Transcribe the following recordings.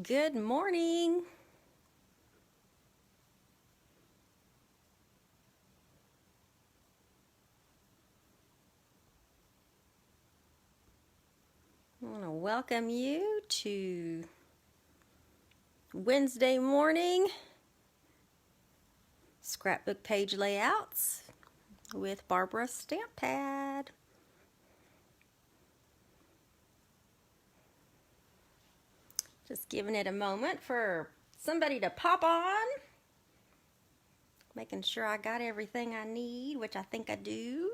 Good morning. I want to welcome you to Wednesday morning scrapbook page layouts with Barbara Stamp Pad. Just giving it a moment for somebody to pop on. Making sure I got everything I need, which I think I do.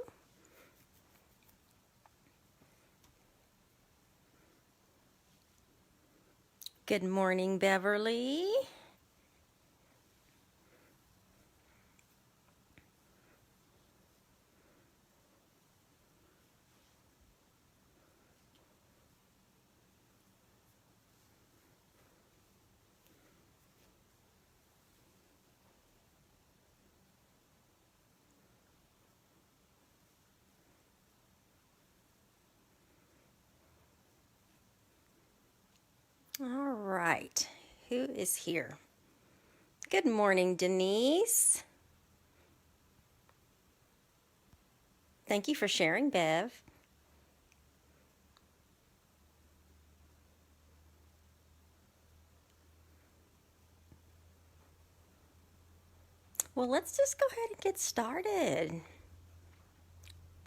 Good morning, Beverly. All right, who is here? Good morning, Denise. Thank you for sharing, Bev. Well, let's just go ahead and get started.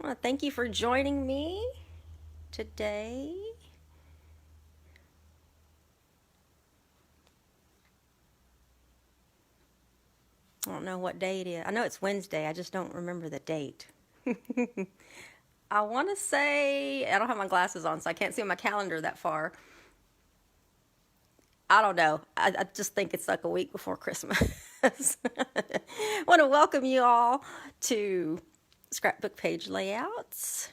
Well, thank you for joining me today. I don't know what day it is. I know it's Wednesday. I just don't remember the date. I want to say, I don't have my glasses on, so I can't see my calendar that far. I don't know. I just think it's like a week before Christmas. I want to welcome you all to Scrapbook Page Layouts.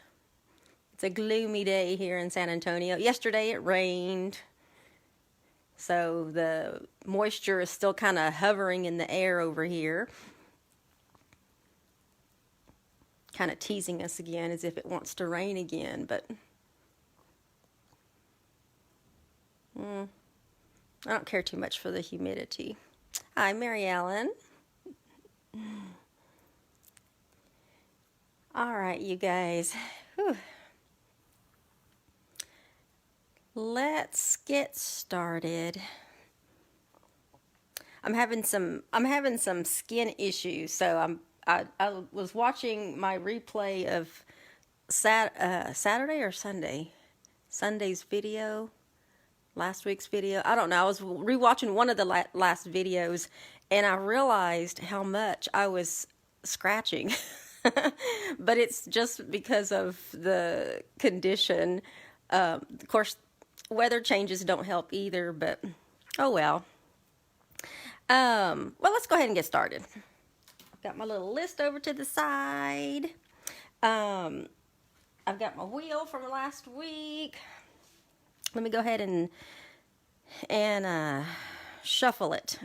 It's a gloomy day here in San Antonio. Yesterday it rained, so the moisture is still kind of hovering in the air over here. Kind of teasing us again as if it wants to rain again, but I don't care too much for the humidity. Hi, Mary Ellen. All right, you guys. Whew. Let's get started. I'm having some skin issues, so I was watching my replay of Saturday or Sunday's video, last week's video. I don't know. I was rewatching one of the last videos, and I realized how much I was scratching. But it's just because of the condition. Of course, weather changes don't help either, but oh well. Well, let's go ahead and get started. I've got my little list over to the side. I've got my wheel from last week. Let me go ahead and shuffle it.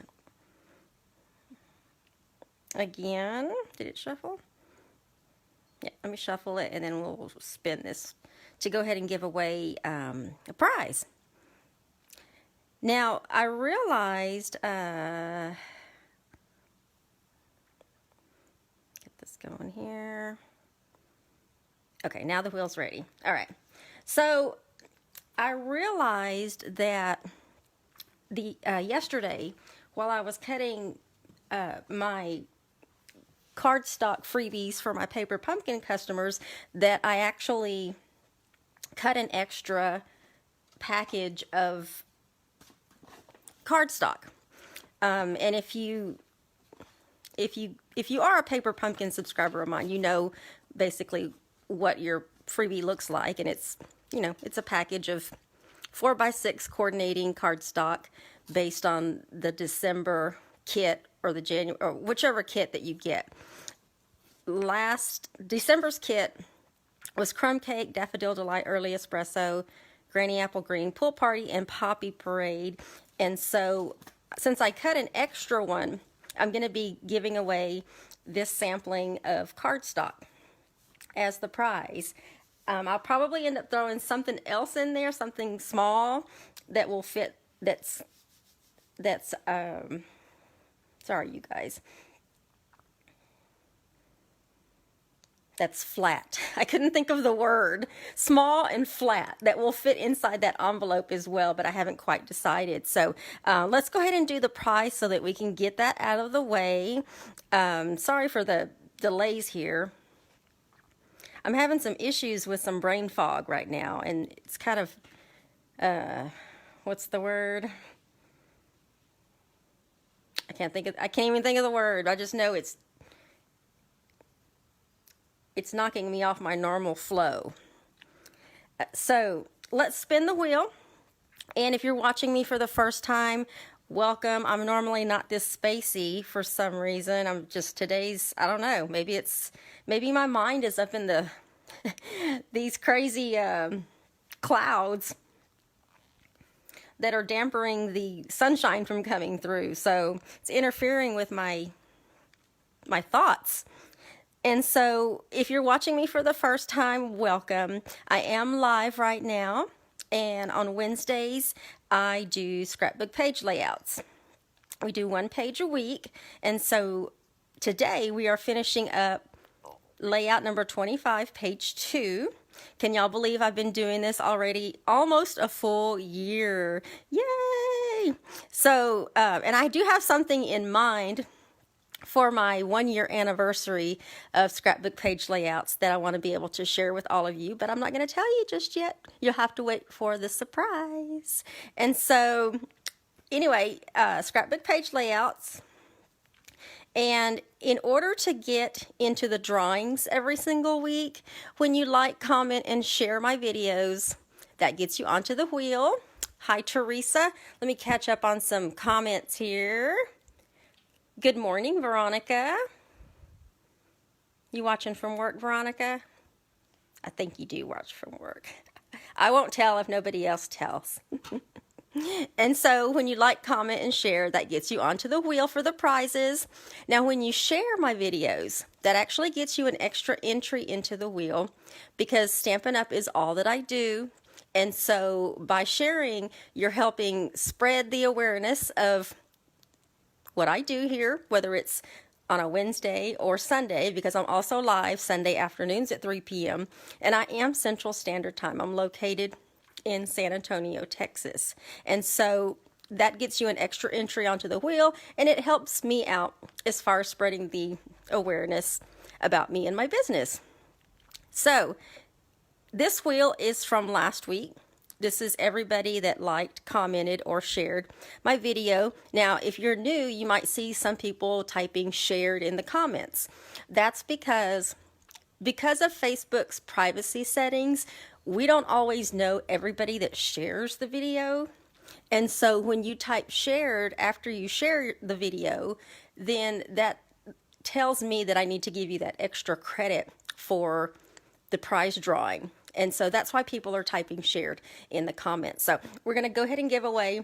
Again, did it shuffle? Yeah, let me shuffle it and then we'll spin this to go ahead and give away a prize. Now, I realized, get this going here. Okay, now the wheel's ready. All right. So, I realized that yesterday, while I was cutting my cardstock freebies for my paper pumpkin customers, that I actually cut an extra package of cardstock. And if you are a paper pumpkin subscriber of mine, you know basically what your freebie looks like, and it's a package of 4x6 coordinating cardstock based on the December kit or the January or whichever kit that you get. Last December's kit was Crumb Cake, Daffodil Delight, Early Espresso, Granny Apple Green, Pool Party, and Poppy Parade. And so, since I cut an extra one, I'm going to be giving away this sampling of cardstock as the prize. I'll probably end up throwing something else in there, something small that will fit, that's that's, sorry you guys, that's flat. I couldn't think of the word. Small and flat that will fit inside that envelope as well, but I haven't quite decided. So let's go ahead and do the price so that we can get that out of the way. Sorry for the delays here. I'm having some issues with some brain fog right now, and it's kind of, what's the word? I can't even think of the word. I just know it's knocking me off my normal flow. So let's spin the wheel. And if you're watching me for the first time, welcome. I'm normally not this spacey for some reason. I'm just today's, I don't know, maybe my mind is up in the these crazy clouds that are dampening the sunshine from coming through. So it's interfering with my thoughts. And so if you're watching me for the first time, welcome. I am live right now, and on Wednesdays I do scrapbook page layouts. We do 1 page a week, and so today we are finishing up layout number 25, page 2. Can y'all believe I've been doing this already almost a full year? Yay! So, and I do have something in mind for my 1-year anniversary of scrapbook page layouts that I want to be able to share with all of you, but I'm not going to tell you just yet. You'll have to wait for the surprise. And so anyway, scrapbook page layouts. And in order to get into the drawings every single week, when you like, comment, and share my videos, that gets you onto the wheel. Hi, Teresa. Let me catch up on some comments here. Good morning, Veronica. You watching from work, Veronica? I think you do watch from work. I won't tell if nobody else tells. And so when you like, comment, and share, that gets you onto the wheel for the prizes. Now, when you share my videos, that actually gets you an extra entry into the wheel, because Stampin' Up! Is all that I do. And so by sharing, you're helping spread the awareness of what I do here, whether it's on a Wednesday or Sunday, because I'm also live Sunday afternoons at 3 p.m. And I am Central Standard Time. I'm located in San Antonio, Texas. And so that gets you an extra entry onto the wheel, and it helps me out as far as spreading the awareness about me and my business. So this wheel is from last week. This is everybody that liked, commented, or shared my video. Now, if you're new, you might see some people typing shared in the comments. That's because of Facebook's privacy settings, we don't always know everybody that shares the video. And so when you type shared after you share the video, then that tells me that I need to give you that extra credit for the prize drawing. And so that's why people are typing shared in the comments. So we're going to go ahead and give away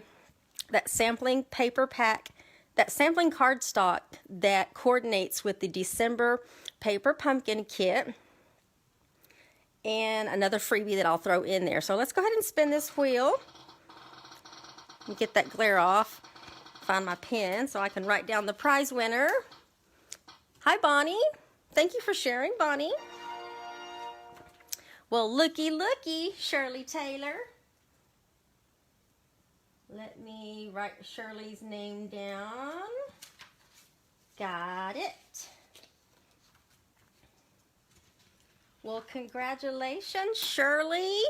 that sampling paper pack, that sampling cardstock that coordinates with the December paper pumpkin kit, and another freebie that I'll throw in there. So let's go ahead and spin this wheel and get that glare off. Find my pen so I can write down the prize winner. Hi, Bonnie. Thank you for sharing, Bonnie. Well, looky, Shirley Taylor. Let me write Shirley's name down. Got it. Well, congratulations, Shirley.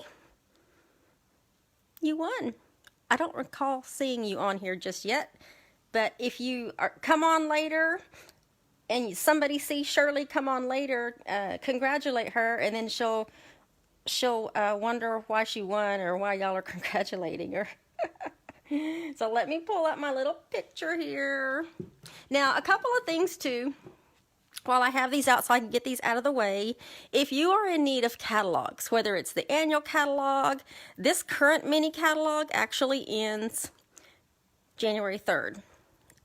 You won. I don't recall seeing you on here just yet, but if you come on later and somebody sees Shirley come on later, congratulate her, and then she'll wonder why she won or why y'all are congratulating her. So let me pull up my little picture here. Now, a couple of things too, while I have these out so I can get these out of the way. If you are in need of catalogs, whether it's the annual catalog, this current mini catalog actually ends January 3rd.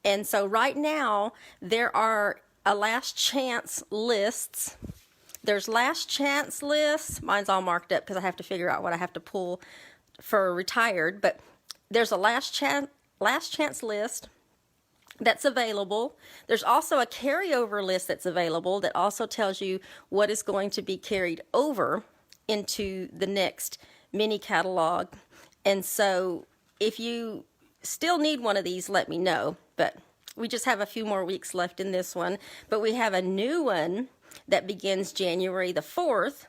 And so right now, there are a last chance lists. There's last chance lists. Mine's all marked up because I have to figure out what I have to pull for retired. But there's a last last chance list that's available. There's also a carryover list that's available that also tells you what is going to be carried over into the next mini catalog. And so if you still need one of these, let me know. But we just have a few more weeks left in this one. But we have a new one that begins January the 4th,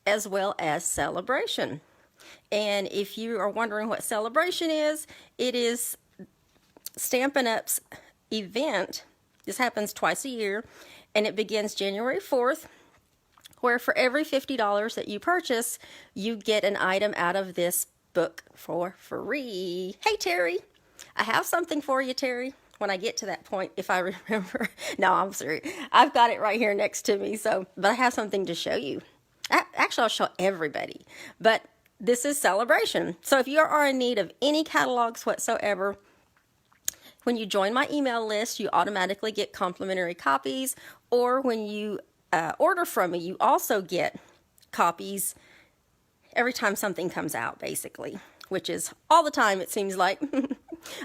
as well as Celebration. And if you are wondering what Celebration is, it is Stampin' Up's event. This happens twice a year, and it begins January 4th, where for every $50 that you purchase, you get an item out of this book for free. Hey, Terry, I have something for you, Terry, when I get to that point, if I remember. No, I'm serious. I've got it right here next to me, but I have something to show you. Actually, I'll show everybody, but this is Celebration. So if you are in need of any catalogs whatsoever, when you join my email list, you automatically get complimentary copies, or when you order from me, you also get copies every time something comes out, basically, which is all the time, it seems like.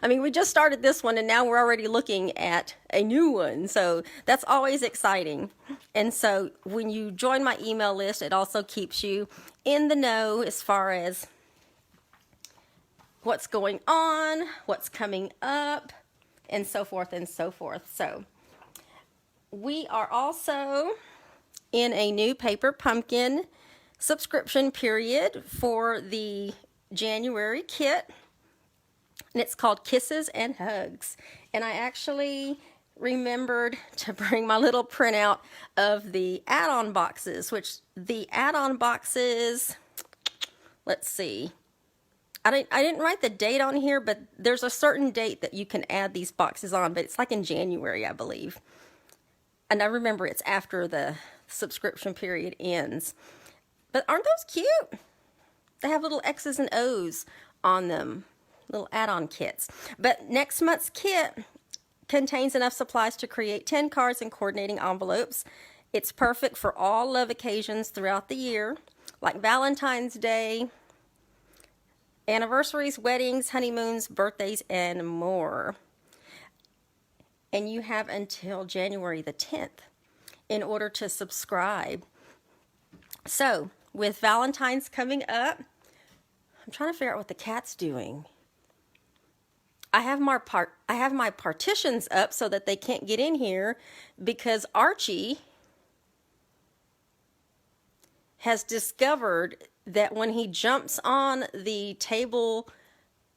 I mean, we just started this one, and now we're already looking at a new one, so that's always exciting. And so when you join my email list, it also keeps you in the know as far as what's going on, what's coming up, and so forth and so forth. So we are also in a new Paper Pumpkin subscription period for the January kit, and it's called Kisses and Hugs. And I actually remembered to bring my little printout of the add-on boxes, which the add-on boxes, let's see, I didn't write the date on here, but there's a certain date that you can add these boxes on, but it's like in January, I believe. And I remember it's after the subscription period ends. But aren't those cute? They have little X's and O's on them, little add-on kits. But next month's kit contains enough supplies to create 10 cards and coordinating envelopes. It's perfect for all love occasions throughout the year, like Valentine's Day, anniversaries, weddings, honeymoons, birthdays, and more. And you have until January the 10th in order to subscribe. So, with Valentine's coming up, I'm trying to figure out what the cat's doing. I have my partitions up so that they can't get in here because Archie has discovered that when he jumps on the table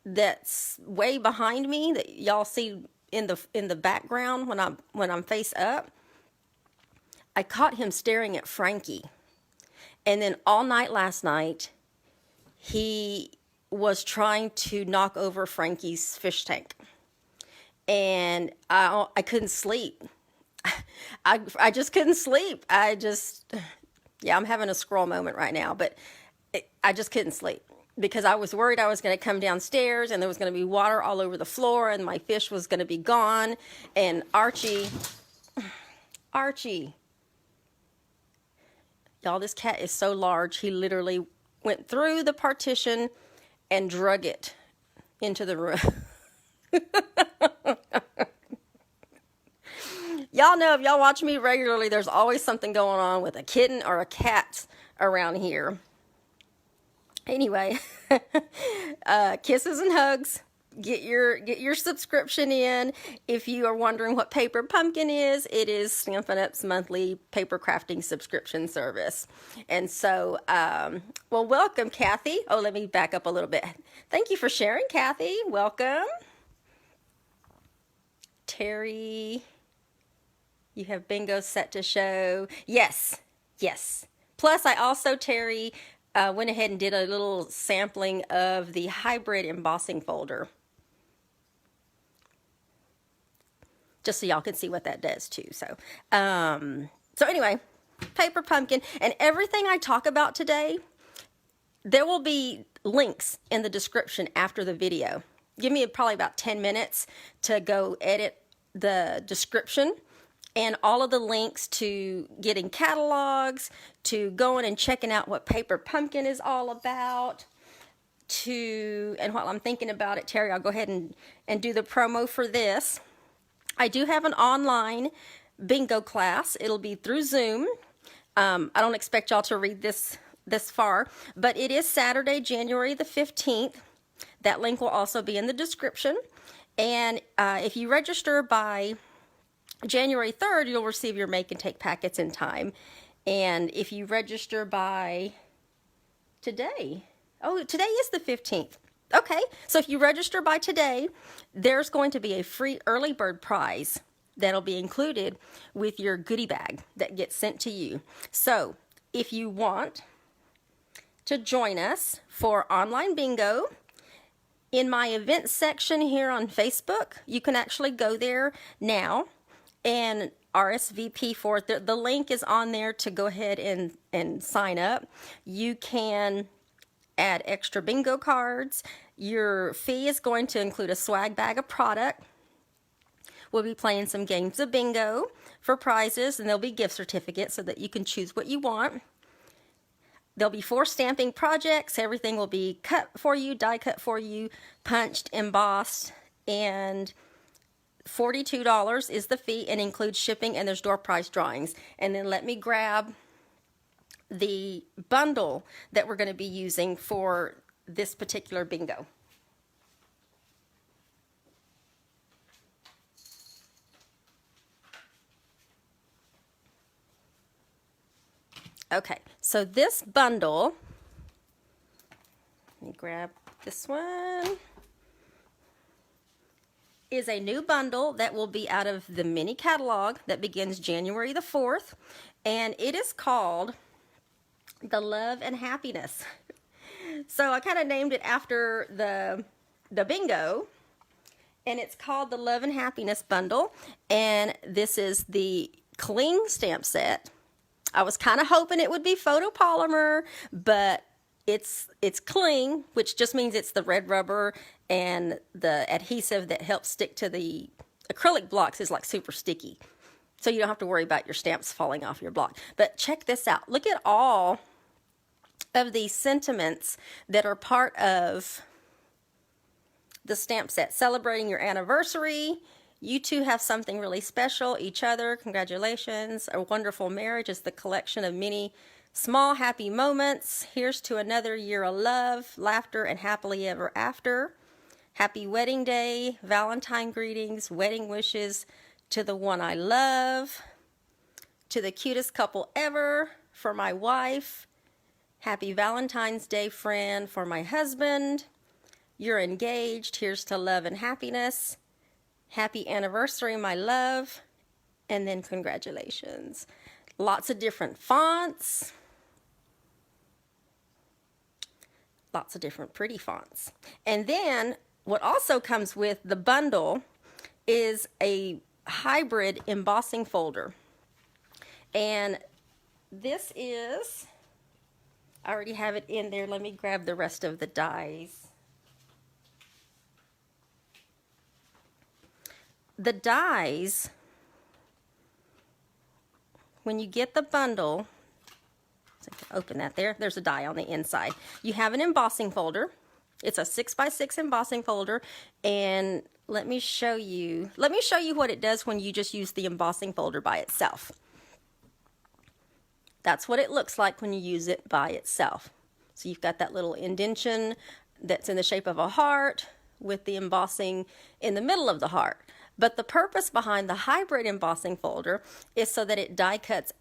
that's way behind me, that y'all see in the background when I'm face up, I caught him staring at Frankie. And then all night last night, he was trying to knock over Frankie's fish tank. And I couldn't sleep. I just couldn't sleep. Yeah, I'm having a squirrel moment right now, but I just couldn't sleep because I was worried I was going to come downstairs and there was going to be water all over the floor and my fish was going to be gone. And Archie, y'all, this cat is so large, he literally went through the partition and drug it into the room. Y'all know, if y'all watch me regularly, there's always something going on with a kitten or a cat around here. Anyway, kisses and hugs. Get your subscription in. If you are wondering what Paper Pumpkin is, it is Stampin' Up's monthly paper crafting subscription service. And so, well, welcome, Kathy. Oh, let me back up a little bit. Thank you for sharing, Kathy. Welcome. Terry, you have bingo set to show. Yes. Plus, I also, Terry, went ahead and did a little sampling of the hybrid embossing folder. Just so y'all can see what that does too. So anyway, Paper Pumpkin, and everything I talk about today, there will be links in the description after the video. Give me probably about 10 minutes to go edit the description, and all of the links to getting catalogs, to going and checking out what Paper Pumpkin is all about, and while I'm thinking about it, Terry, I'll go ahead and do the promo for this. I do have an online bingo class. It'll be through Zoom. I don't expect y'all to read this far, but it is Saturday, January the 15th. That link will also be in the description. And if you register by January 3rd, you'll receive your make and take packets in time. And if you register by today, today is the 15th. Okay, so if you register by today, there's going to be a free early bird prize that'll be included with your goodie bag that gets sent to you. So if you want to join us for online bingo, in my events section here on Facebook, you can actually go there now and RSVP for it. The link is on there to go ahead and sign up. You can add extra bingo cards. Your fee is going to include a swag bag of product. We'll be playing some games of bingo for prizes, and there'll be gift certificates so that you can choose what you want. There'll be 4 stamping projects. Everything will be cut for you, die cut for you, punched, embossed, and $42 is the fee and includes shipping, and there's door prize drawings. And then let me grab the bundle that we're going to be using for this particular bingo. Okay, so this bundle, let me grab this one, is a new bundle that will be out of the mini catalog that begins January the 4th, and it is called The Love and Happiness. So I kind of named it after the bingo, and it's called the Love and Happiness Bundle, and this is the cling stamp set. I was kind of hoping it would be photopolymer, but it's cling, which just means it's the red rubber and the adhesive that helps stick to the acrylic blocks is like super sticky. So you don't have to worry about your stamps falling off your block. But check this out. Look at all of these sentiments that are part of the stamp set. Celebrating your anniversary. You two have something really special. Each other. Congratulations. A wonderful marriage is the collection of many small happy moments. Here's to another year of love, laughter, and happily ever after. Happy wedding day. Valentine greetings. Wedding wishes to the one I love. To the cutest couple ever. For my wife. Happy Valentine's Day, friend, for my husband. You're engaged. Here's to love and happiness. Happy anniversary, my love. And then congratulations. Lots of different fonts. Lots of different pretty fonts. And then what also comes with the bundle is a hybrid embossing folder. And this is, I already have it in there. Let me grab the rest of the dies. The dies, when you get the bundle, so I can open that there, there's a die on the inside. You have an embossing folder. It's a 6x6 embossing folder, and let me show you what it does when you just use the embossing folder by itself. That's what it looks like when you use it by itself. So you've got that little indentation that's in the shape of a heart with the embossing in the middle of the heart. But the purpose behind the hybrid embossing folder is so that it die cuts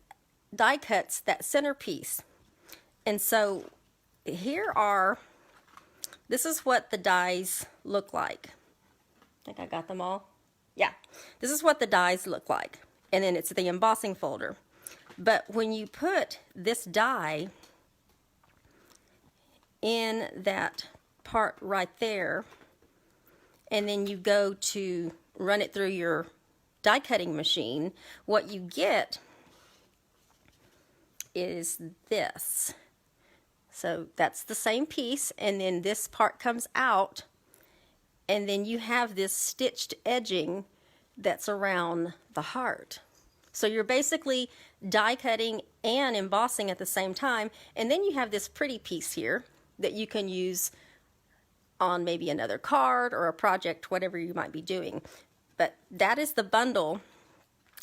that centerpiece. And so this is what the dies look like. I think I got them all. Yeah, this is what the dies look like. And then it's the embossing folder. But when you put this die in that part right there, and then you go to run it through your die cutting machine, what you get is this. So that's the same piece, and then this part comes out, and then you have this stitched edging that's around the heart. So you're basically die cutting and embossing at the same time, and then you have this pretty piece here that you can use on maybe another card or a project, whatever you might be doing. But that is the bundle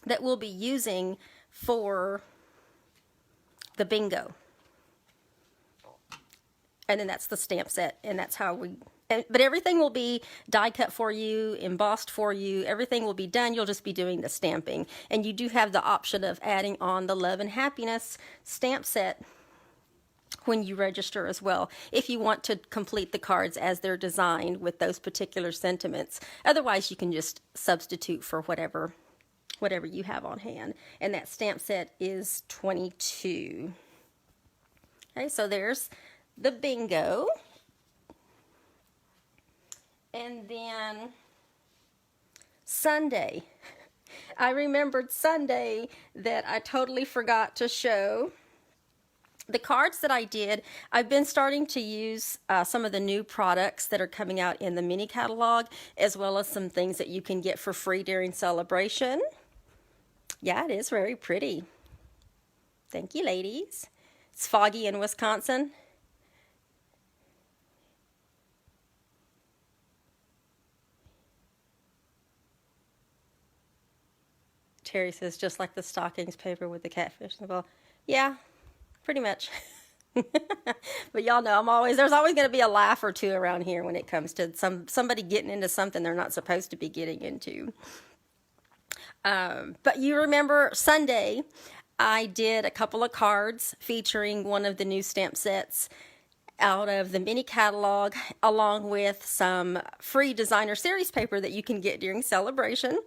that we'll be using for the bingo. And then that's the stamp set, and that's how we, but everything will be die cut for you, embossed for you, everything will be done. You'll just be doing the stamping. And you do have the option of adding on the Love and Happiness stamp set when you register as well, if you want to complete the cards as they're designed with those particular sentiments. Otherwise, you can just substitute for whatever you have on hand. And that stamp set is 22. Okay, so there's the bingo. And then Sunday. I remembered Sunday that I totally forgot to show the cards that I did. I've been starting to use some of the new products that are coming out in the mini catalog, as well as some things that you can get for free during celebration. Yeah, it is very pretty. Thank you, ladies. It's foggy in Wisconsin. Terry says, just like the stockings paper with the catfish in the ball. Yeah, pretty much. But y'all know there's always going to be a laugh or two around here when it comes to somebody getting into something they're not supposed to be getting into. But you remember Sunday, I did a couple of cards featuring one of the new stamp sets out of the mini catalog, along with some free designer series paper that you can get during celebration.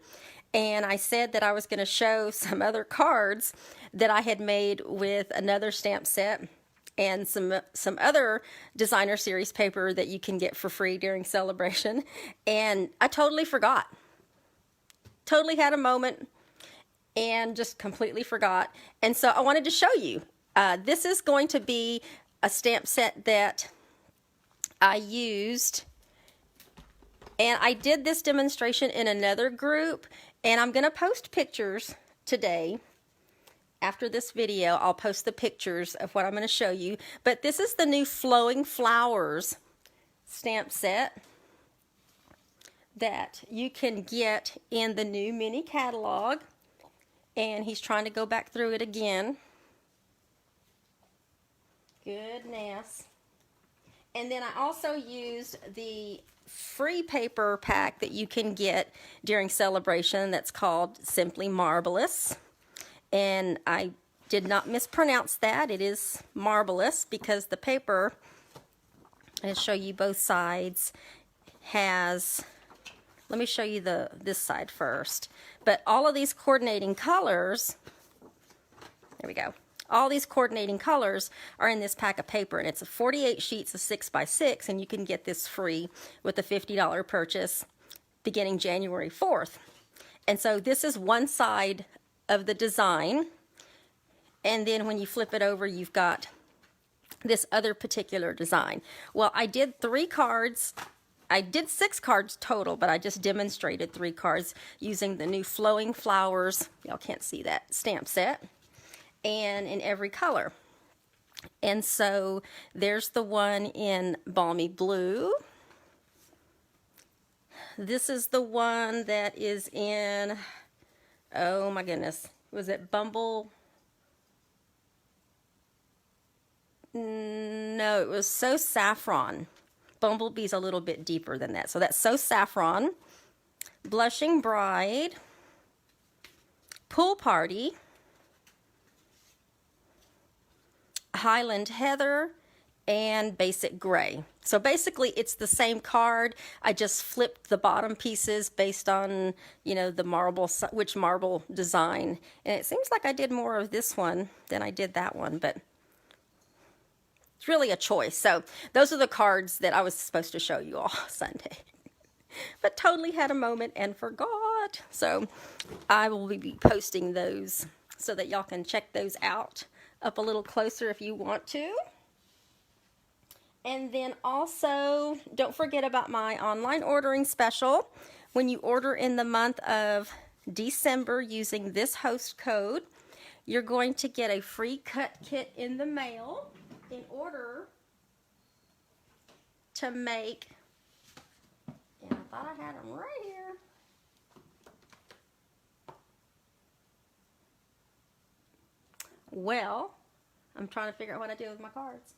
And I said that I was going to show some other cards that I had made with another stamp set and some other designer series paper that you can get for free during celebration. And I totally forgot. Totally had a moment and just completely forgot. And so I wanted to show you. This is going to be a stamp set that I used. And I did this demonstration in another group. And I'm going to post pictures today. After this video, I'll post the pictures of what I'm going to show you. But this is the new Flowing Flowers stamp set that you can get in the new mini catalog. And he's trying to go back through it again. Goodness. And then I also used the free paper pack that you can get during celebration that's called Simply Marvelous. And I did not mispronounce that. It is marvelous because the paper, I'll show you both sides, has, let me show you this side first. But all of these coordinating colors, there we go. All these coordinating colors are in this pack of paper, and it's 48 sheets of 6x6, and you can get this free with a $50 purchase beginning January 4th. And so this is one side of the design, and then when you flip it over, you've got this other particular design. Well, I did 3 cards. I did 6 cards total, but I just demonstrated 3 cards using the new Flowing Flowers, y'all can't see that, stamp set, and in every color. And so there's the one in Balmy Blue. This is the one that is in, oh my goodness, was it Bumble? No, it was So Saffron. Bumblebee's a little bit deeper than that. So that's So Saffron, Blushing Bride, Pool Party, Highland Heather, and Basic Gray. So basically it's the same card. I just flipped the bottom pieces based on, you know, the marble, which marble design. And it seems like I did more of this one than I did that one, but it's really a choice. So those are the cards that I was supposed to show you all Sunday. But totally had a moment and forgot. So I will be posting those so that y'all can check those out up a little closer if you want to. And then also, don't forget about my online ordering special. When you order in the month of December using this host code, you're going to get a free cut kit in the mail in order to make thought I had them right here. Well, I'm trying to figure out what I did with my cards.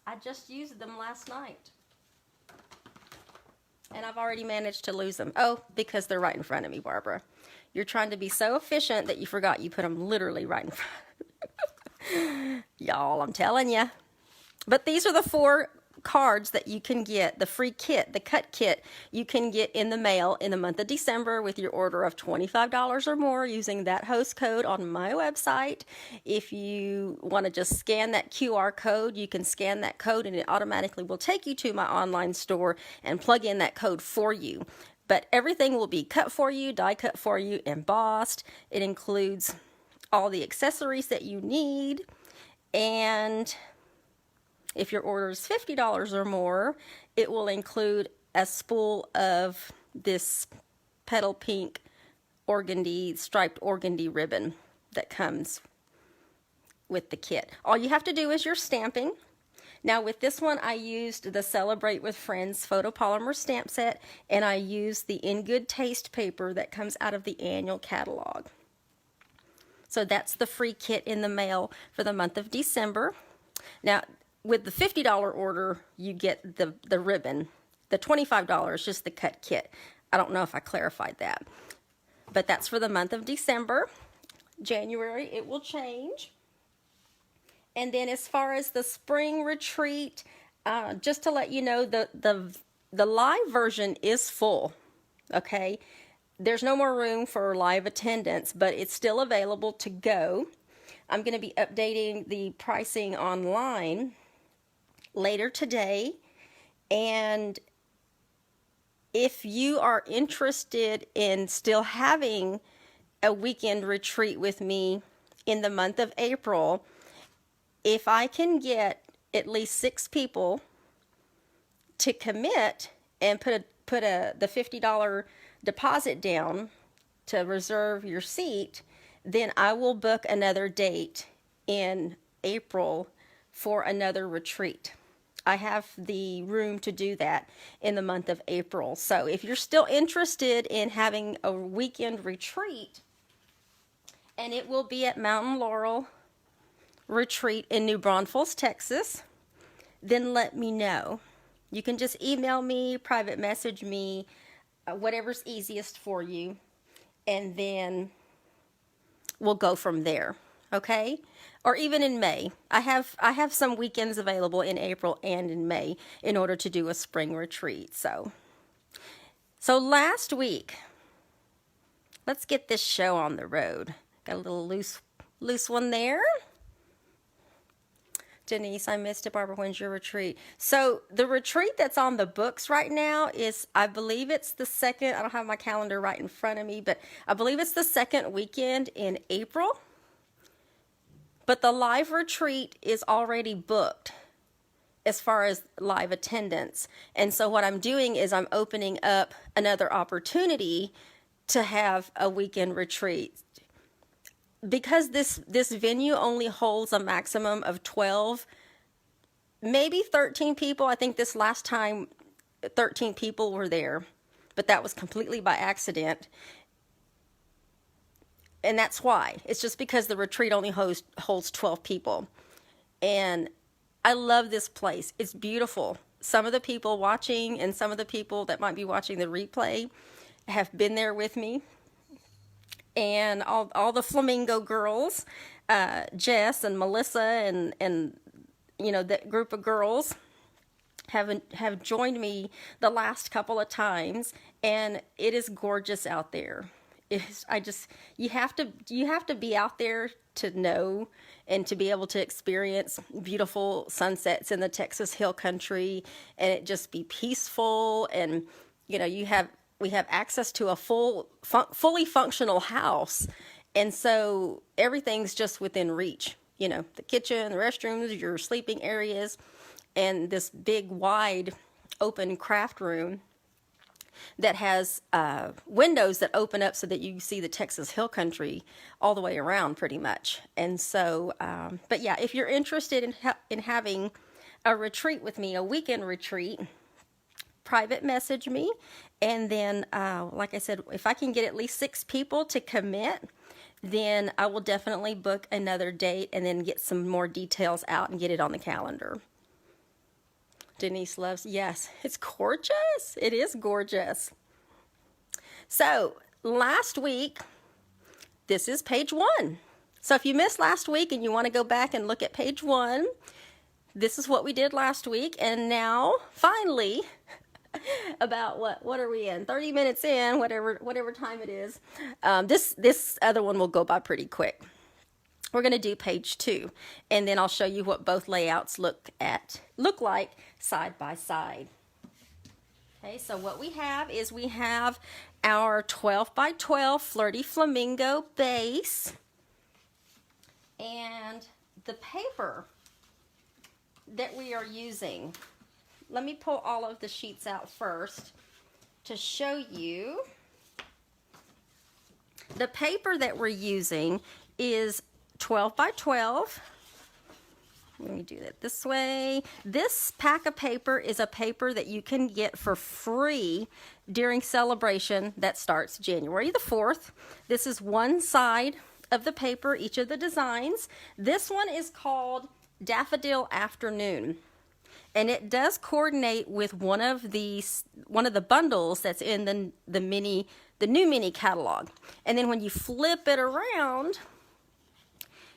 I just used them last night. And I've already managed to lose them. Oh, because they're right in front of me, Barbara. You're trying to be so efficient that you forgot you put them literally right in front. Y'all, I'm telling you. But these are the 4 cards that you can get, the free kit, the cut kit you can get in the mail in the month of December with your order of $25 or more using that host code on my website. If you want to just scan that QR code, you can scan that code and it automatically will take you to my online store and plug in that code for you. But everything will be cut for you, die cut for you, embossed. It includes all the accessories that you need, and if your order is $50 or more, it will include a spool of this petal pink organdy, striped organdy ribbon that comes with the kit. All you have to do is your stamping. Now with this one, I used the Celebrate with Friends photopolymer stamp set, and I used the In Good Taste paper that comes out of the annual catalog. So that's the free kit in the mail for the month of December. Now, with the $50 order, you get the ribbon. The $25 is just the cut kit. I don't know if I clarified that. But that's for the month of December. January, it will change. And then as far as the spring retreat, just to let you know, the live version is full, okay? There's no more room for live attendance, but it's still available to go. I'm going to be updating the pricing online later today, and if you are interested in still having a weekend retreat with me in the month of April, if I can get at least 6 people to commit and put the $50 deposit down to reserve your seat, then I will book another date in April for another retreat. I have the room to do that in the month of April. So if you're still interested in having a weekend retreat, and it will be at Mountain Laurel Retreat in New Braunfels, Texas, then let me know. You can just email me, private message me, whatever's easiest for you, and then we'll go from there. Okay? Or even in May. I have some weekends available in April and in May in order to do a spring retreat. So last week, let's get this show on the road. Got a little loose one there. Denise, I missed it. Barbara, when's your retreat? So the retreat that's on the books right now is, I believe it's the second, I don't have my calendar right in front of me, but I believe it's the second weekend in April. But the live retreat is already booked as far as live attendance. And so what I'm doing is I'm opening up another opportunity to have a weekend retreat. Because this venue only holds a maximum of 12, maybe 13 people. I think this last time 13 people were there, but that was completely by accident. And that's why. It's just because the retreat only holds 12 people. And I love this place. It's beautiful. Some of the people watching and some of the people that might be watching the replay have been there with me. And all the Flamingo girls, Jess and Melissa and you know, that group of girls have joined me the last couple of times, and it is gorgeous out there. You have to be out there to know and to be able to experience beautiful sunsets in the Texas Hill Country, and it just be peaceful. And you know, we have access to a fully functional house, and so everything's just within reach. You know, the kitchen, the restrooms, your sleeping areas, and this big wide open craft room that has windows that open up so that you see the Texas Hill Country all the way around pretty much. And so, but yeah, if you're interested in having a retreat with me, a weekend retreat, private message me. And then, like I said, if I can get at least 6 people to commit, then I will definitely book another date and then get some more details out and get it on the calendar. Denise loves, yes, it's gorgeous. It is gorgeous. So last week, this is page 1. So if you missed last week and you want to go back and look at page 1, this is what we did last week. And now, finally, about what are we in? 30 minutes in, whatever time it is. This other one will go by pretty quick. We're going to do page 2, and then I'll show you what both layouts look like side by side. Okay, so what we have is we have our 12 by 12 Flirty Flamingo base, and the paper that we are using. Let me pull all of the sheets out first to show you. The paper that we're using is 12 by 12. Let me do that this way. This pack of paper is a paper that you can get for free during celebration that starts January the 4th. This is one side of the paper, each of the designs. This one is called Daffodil Afternoon. And it does coordinate with one of the bundles that's in the new mini catalog. And then when you flip it around,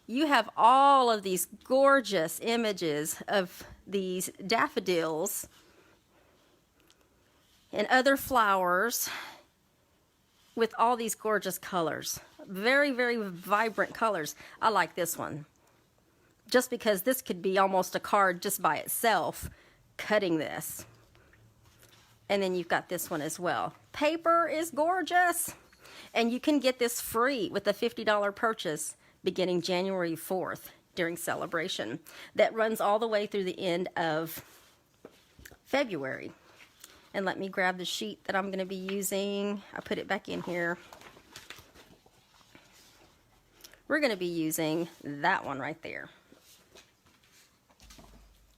you have all of these gorgeous images of these daffodils and other flowers with all these gorgeous colors. Very, very vibrant colors. I like this one, just because this could be almost a card just by itself, cutting this. And then you've got this one as well. Paper is gorgeous, and you can get this free with a $50 purchase beginning January 4th during celebration. That runs all the way through the end of February. And let me grab the sheet that I'm going to be using. I put it back in here. We're going to be using that one right there.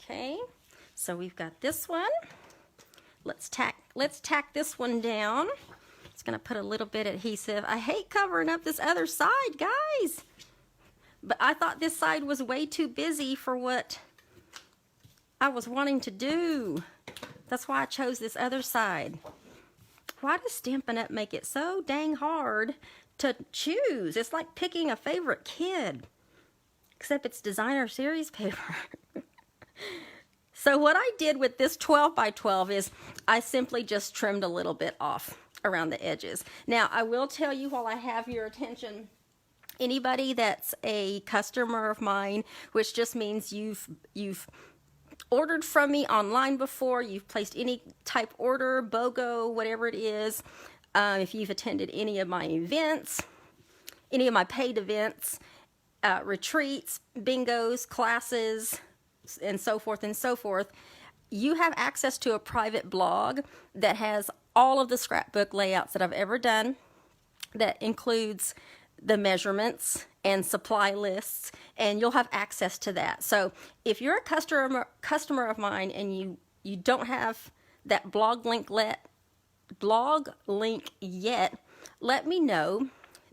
Okay, so we've got this one. Let's tack this one down. It's going to put a little bit of adhesive. I hate covering up this other side, guys. But I thought this side was way too busy for what I was wanting to do. That's why I chose this other side. Why does Stampin' Up! Make it so dang hard to choose? It's like picking a favorite kid, except it's designer series paper. So what I did with this 12 by 12 is I simply just trimmed a little bit off around the edges. Now, I will tell you, while I have your attention, anybody that's a customer of mine, which just means you've ordered from me online before, you've placed any type order, BOGO, whatever it is, if you've attended any of my events, any of my paid events, retreats, bingos, classes, and so forth and so forth, you have access to a private blog that has all of the scrapbook layouts that I've ever done. That includes the measurements and supply lists, and you'll have access to that. So if you're a customer of mine and you don't have that blog link yet, let me know.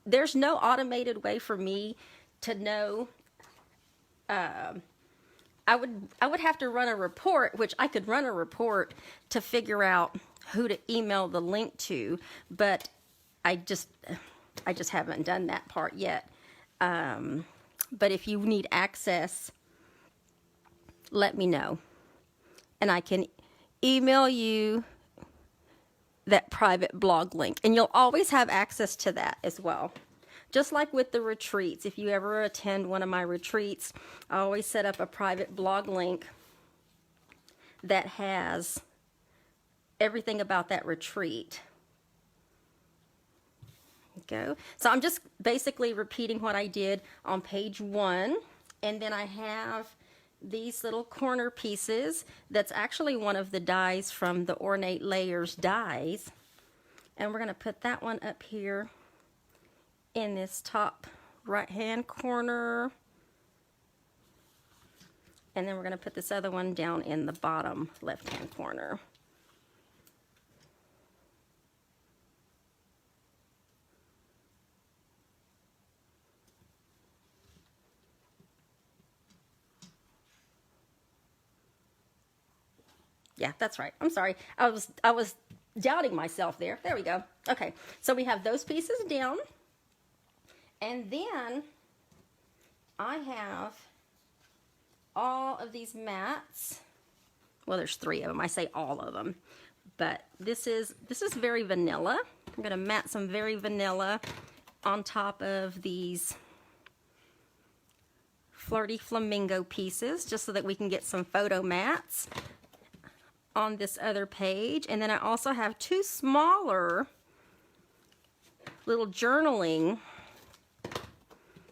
There's no automated way for me to know. I would have to run a report, which I could run a report to figure out who to email the link to, but I just haven't done that part yet. But if you need access, let me know, and I can email you that private blog link, and you'll always have access to that as well. Just like with the retreats, if you ever attend one of my retreats, I always set up a private blog link that has everything about that retreat. Go. So I'm just basically repeating what I did on page 1, and then I have these little corner pieces. That's actually one of the dies from the Ornate Layers dies, and we're going to put that one up here in this top right hand corner. And then we're going to put this other one down in the bottom left-hand corner. Yeah, that's right. I'm sorry. I was doubting myself there. There we go. Okay, so we have those pieces down. And then I have all of these mats. Well, there's 3 of them. I say all of them. But this is very vanilla. I'm going to mat some very vanilla on top of these Flirty Flamingo pieces, just so that we can get some photo mats on this other page. And then I also have 2 smaller little journaling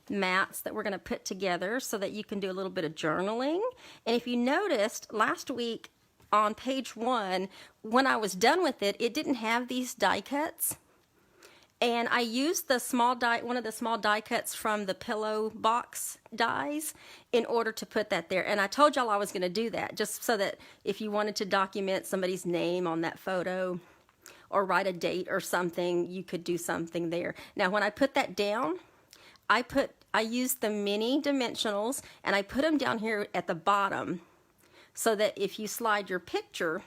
mats that we're going to put together so that you can do a little bit of journaling. And if you noticed last week on page 1, when I was done with it, it didn't have these die cuts. And I used the small die, one of the small die cuts from the pillow box dies in order to put that there. And I told y'all I was going to do that just so that if you wanted to document somebody's name on that photo or write a date or something, you could do something there. Now, when I put that down, I used the mini dimensionals and I put them down here at the bottom so that if you slide your picture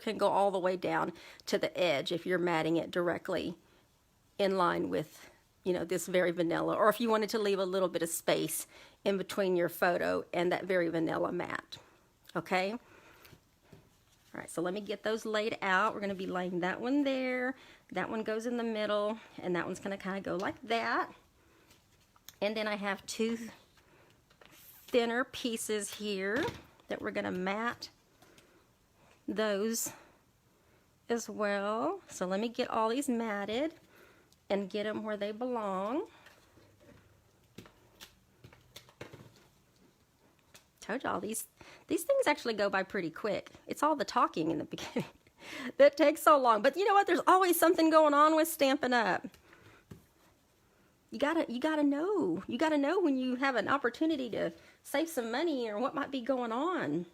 can go all the way down to the edge if you're matting it directly in line with, this very vanilla, or if you wanted to leave a little bit of space in between your photo and that very vanilla mat. Okay? All right, so let me get those laid out. We're going to be laying that one there. That one goes in the middle, and that one's going to kind of go like that. And then I have 2 thinner pieces here that we're going to mat those as well. So let me get all these matted and get them where they belong. Told y'all these things actually go by pretty quick. It's all the talking in the beginning that takes so long. But you know what? There's always something going on with Stampin' Up. You gotta know. You gotta know when you have an opportunity to save some money or what might be going on.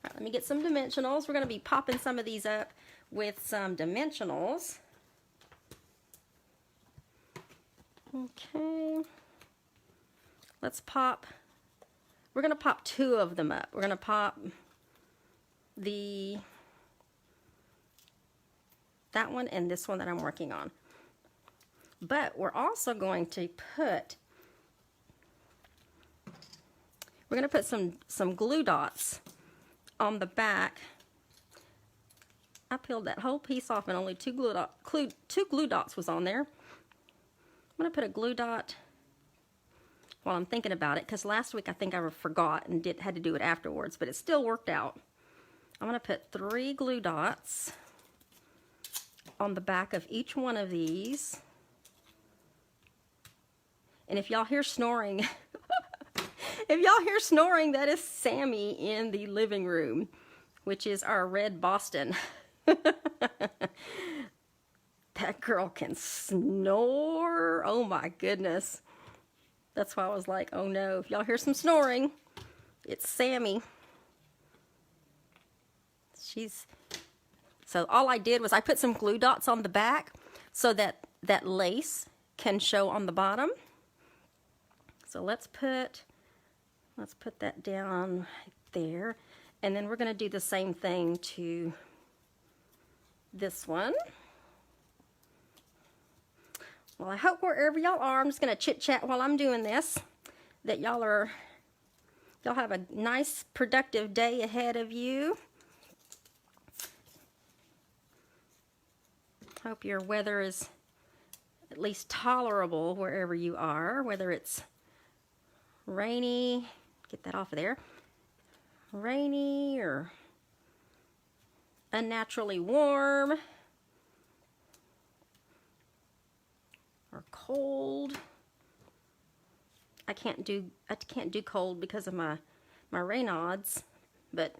All right, let me get some dimensionals. We're going to be popping some of these up with some dimensionals. Okay. Let's pop. We're going to pop 2 of them up. We're going to pop that one and this one that I'm working on. But we're also going to put, some glue dots on the back. I peeled that whole piece off and only 2 glue dots was on there. I'm going to put a glue dot while I'm thinking about it, because last week I think I forgot and had to do it afterwards, but it still worked out. I'm going to put 3 glue dots on the back of each one of these. And if y'all hear snoring, that is Sammy in the living room, which is our red Boston. That girl can snore. Oh my goodness. That's why I was like, oh no, if y'all hear some snoring, it's Sammy. So all I did was I put some glue dots on the back so that that lace can show on the bottom. So let's put that down right there. And then we're going to do the same thing to this one. Well, I hope wherever y'all are, I'm just going to chit-chat while I'm doing this, that y'all have a nice, productive day ahead of you. Hope your weather is at least tolerable wherever you are, whether it's rainy, get that off of there, rainy or unnaturally warm or cold. I can't do cold because of my Raynaud's, but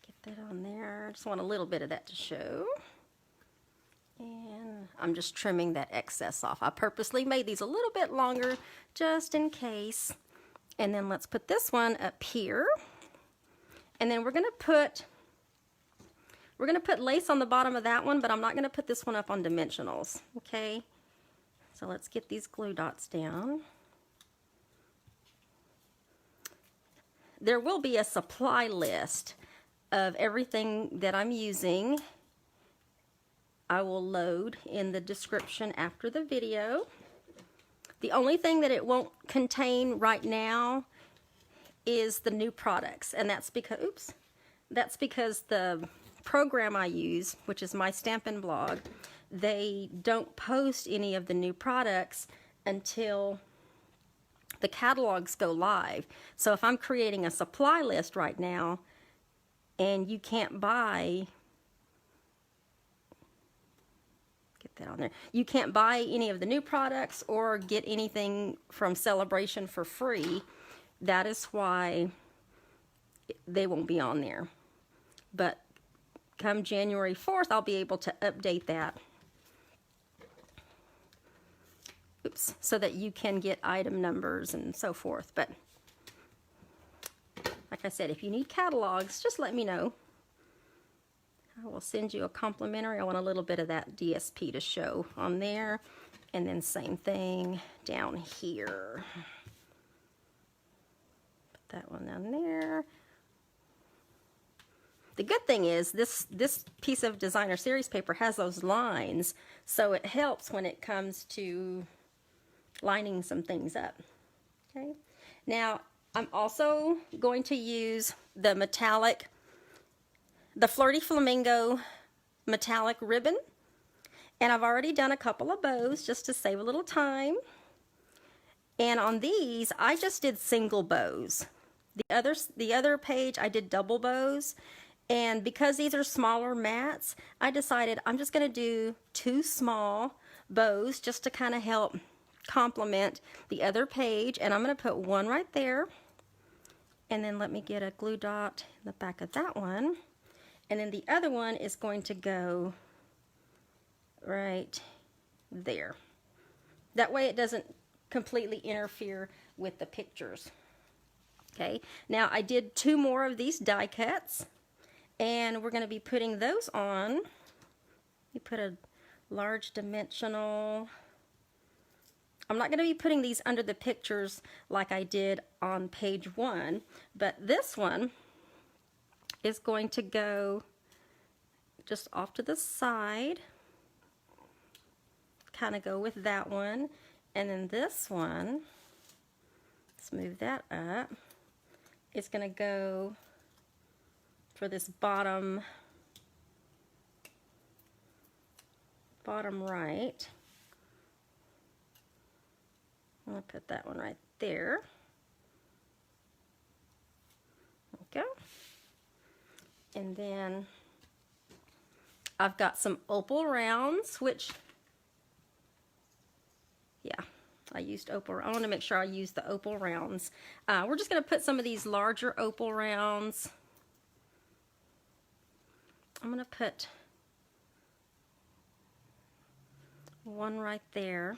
get that on there. I just want a little bit of that to show. And I'm just trimming that excess off. I purposely made these a little bit longer just in case. And then let's put this one up here. And then we're gonna put lace on the bottom of that one, but I'm not gonna put this one up on dimensionals, okay? So let's get these glue dots down. There will be a supply list of everything that I'm using. I will load in the description after the video. The only thing that it won't contain right now is the new products, and that's because the program I use, which is my Stampin' blog, they don't post any of the new products until the catalogs go live. So if I'm creating a supply list right now and you can't buy, get that on there, you can't buy any of the new products or get anything from Celebration for free, that is why they won't be on there. But come January 4th, I'll be able to update that. Oops, so that you can get item numbers and so forth. But like I said, if you need catalogs, just let me know. I will send you a complimentary. I want a little bit of that DSP to show on there. And then same thing down here. Put that one down there. The good thing is this piece of designer series paper has those lines, so it helps when it comes to lining some things up. Okay. Now I'm also going to use the Flirty Flamingo metallic ribbon, and I've already done a couple of bows just to save a little time. And on these, I just did single bows. The other page, I did double bows. And because these are smaller mats, I decided I'm just going to do 2 small bows just to kind of help complement the other page. And I'm going to put one right there. And then let me get a glue dot in the back of that one. And then the other one is going to go right there. That way it doesn't completely interfere with the pictures. Okay, now I did 2 more of these die cuts. And we're going to be putting those on. You put a large dimensional. I'm not going to be putting these under the pictures like I did on page 1, but this one is going to go just off to the side. Kind of go with that one. And then this one, let's move that up. It's going to go for this bottom right. I'm going to put that one right there. Okay. And then I've got some opal rounds, which, yeah, I used opal. I want to make sure I use the opal rounds. We're just going to put some of these larger opal rounds. I'm going to put one right there,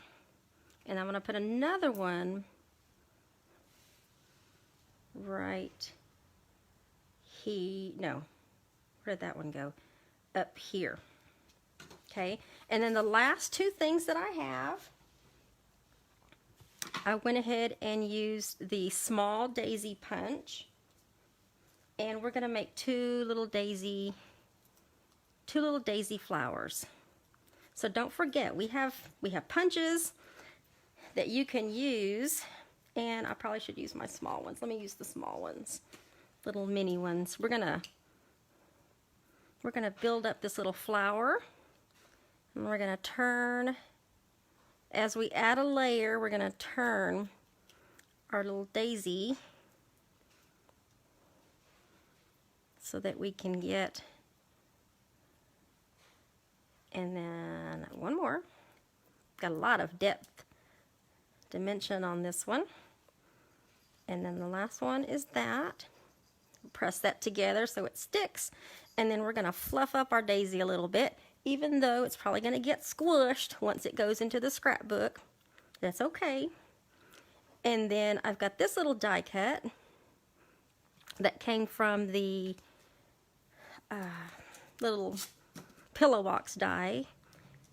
and I'm going to put another one right here. No, where did that one go? Up here. Okay, and then the last 2 things that I have, I went ahead and used the small daisy punch, and we're going to make 2 little daisy flowers. So don't forget, we have punches that you can use, and I probably should use my small ones. Let me use the small ones, little mini ones. We're gonna build up this little flower, and we're gonna turn, as we add a layer, we're gonna turn our little daisy so that we can get. And then one more. Got a lot of depth dimension on this one. And then the last one is that. Press that together so it sticks. And then we're going to fluff up our daisy a little bit. even though it's probably going to get squished once it goes into the scrapbook. That's okay. And then I've got this little die cut that came from the little pillow box die.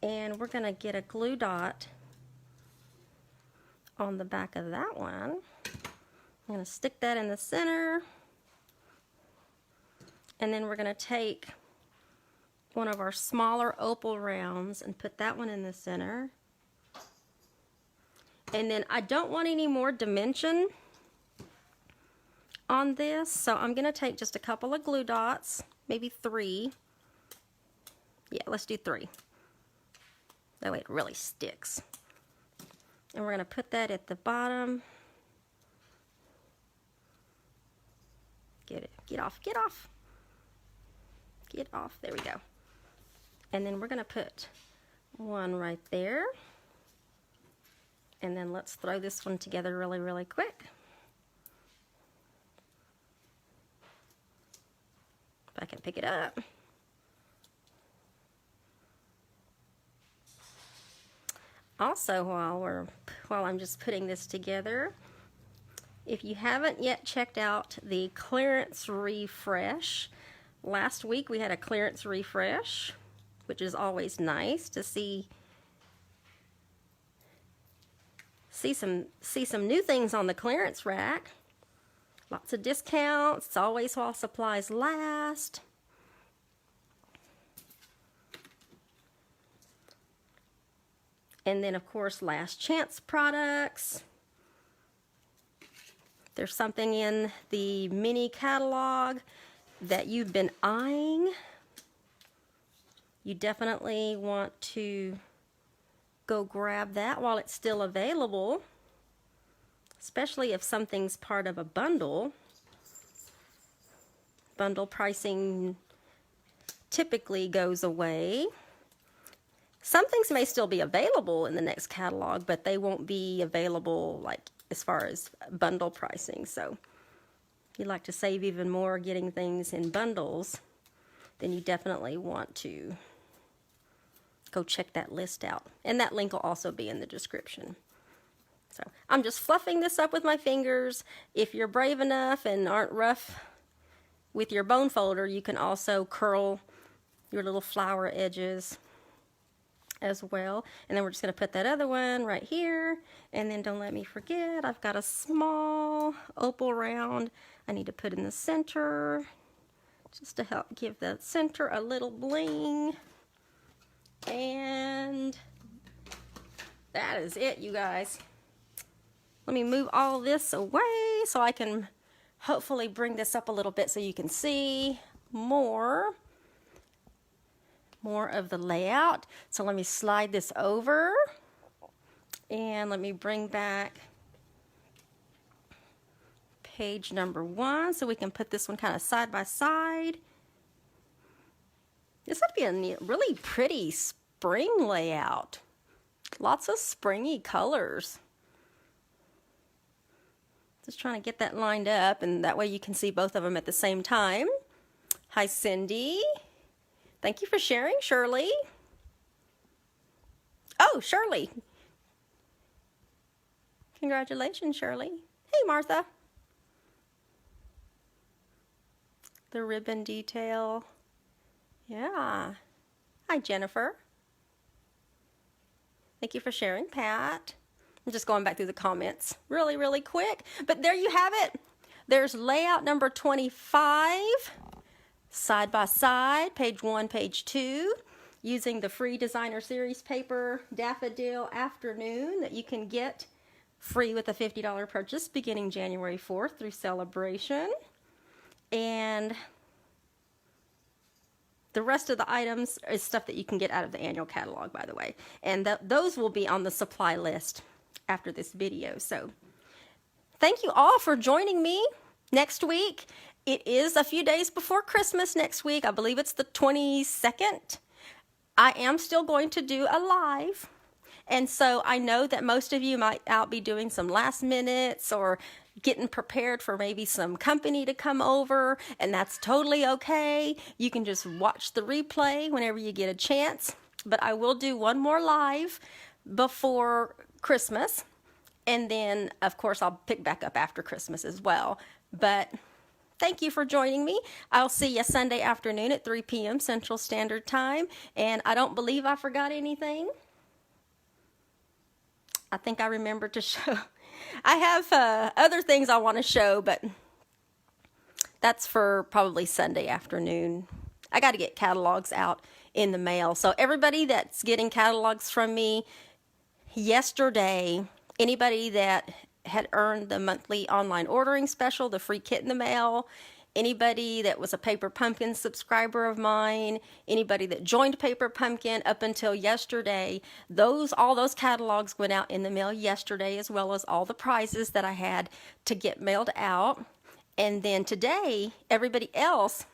And we're going to get a glue dot on the back of that one. I'm going to stick that in the center. And then we're going to take one of our smaller opal rounds and put that one in the center. And then I don't want any more dimension on this, so I'm going to take just a couple of glue dots, maybe 3. Yeah, let's do 3. That way it really sticks. And we're going to put that at the bottom. Get it, get off, get off. Get off, there we go. And then we're going to put one right there. And then let's throw this one together really, really quick. If I can pick it up. Also, while I'm just putting this together, if you haven't yet checked out the clearance refresh, last week we had a clearance refresh, which is always nice to see some new things on the clearance rack. Lots of discounts. It's always while supplies last. And then, of course, last chance products. There's something in the mini catalog that you've been eyeing. You definitely want to go grab that while it's still available, especially if something's part of a bundle. Bundle pricing typically goes away. Some things may still be available in the next catalog, but they won't be available like as far as bundle pricing. So if you'd like to save even more getting things in bundles, then you definitely want to go check that list out. And that link will also be in the description. So I'm just fluffing this up with my fingers. If you're brave enough and aren't rough with your bone folder, you can also curl your little flower edges as well. And then we're just going to put that other one right here. And then don't let me forget, I've got a small opal round I need to put in the center just to help give the center a little bling. And that is it, you guys. Let me move all this away so I can hopefully bring this up a little bit so you can see more of the layout. So let me slide this over and let me bring back page number 1 so we can put this one kind of side by side. This would be a really pretty spring layout. Lots of springy colors. Just trying to get that lined up, and that way you can see both of them at the same time. Hi, Cindy. Thank you for sharing, Shirley. Oh, Shirley. Congratulations, Shirley. Hey, Martha. The ribbon detail. Yeah. Hi, Jennifer. Thank you for sharing, Pat. I'm just going back through the comments really, really quick. But there you have it. There's layout number 25, side by side, page 1, page 2, using the free designer series paper, Daffodil Afternoon, that you can get free with a $50 purchase beginning January 4th through Celebration. And the rest of the items is stuff that you can get out of the annual catalog, by the way. And those will be on the supply list after this video. So thank you all for joining me. Next week, it is a few days before Christmas next week. I believe it's the 22nd. I am still going to do a live. And so I know that most of you might be doing some last minutes, or getting prepared for maybe some company to come over, and that's totally okay. You can just watch the replay whenever you get a chance. But I will do one more live before Christmas, and then of course I'll pick back up after Christmas as well. But thank you for joining me. I'll see you Sunday afternoon at 3 p.m. Central Standard Time. And I don't believe I forgot anything. I think I remembered to show. I have other things I want to show, but that's for probably Sunday afternoon. I got to get catalogs out in the mail. So everybody that's getting catalogs from me yesterday, anybody that had earned the monthly online ordering special, the free kit in the mail, anybody that was a Paper Pumpkin subscriber of mine, anybody that joined Paper Pumpkin up until yesterday, all those catalogs went out in the mail yesterday, as well as all the prizes that I had to get mailed out. And then today, everybody else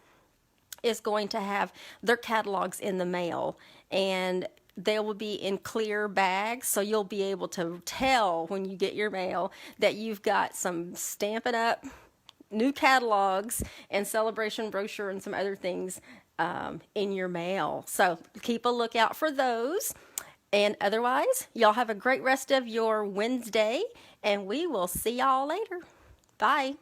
is going to have their catalogs in the mail, and they will be in clear bags, so you'll be able to tell when you get your mail that you've got some Stampin' Up! New catalogs and celebration brochure and some other things in your mail. So keep a lookout for those. And otherwise, y'all have a great rest of your Wednesday, and we will see y'all later. Bye.